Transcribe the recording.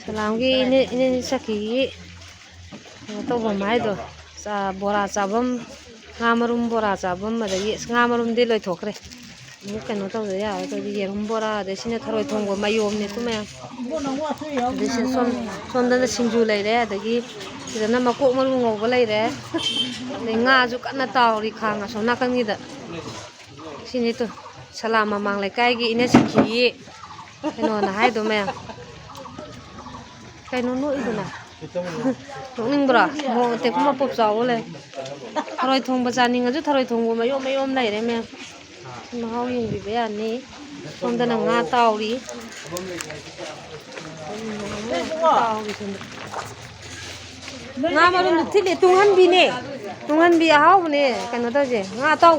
Salamgi ini saki tawbam haido bora chabam ngamarum bora chabam adagi ngamarum de loi thokre mu kano tawda ya to yerum bora de sine tharoi thongbo mayom ne kuma de sin sonda singju leire adagi sidana makok maru ngawba leire de nga ju kana tawri khanga so nakangi da sini to salama manglai kai gi ine saki kano na haido me kano no iduna nong bra mo te kuma pop chaw le tharoi thongba chaning aju tharoi thongbo mayom leire me mahau yeng bi ya ni sonda na nga tawri nga marum thile tunghan bi ahau ne kano ta je nga taw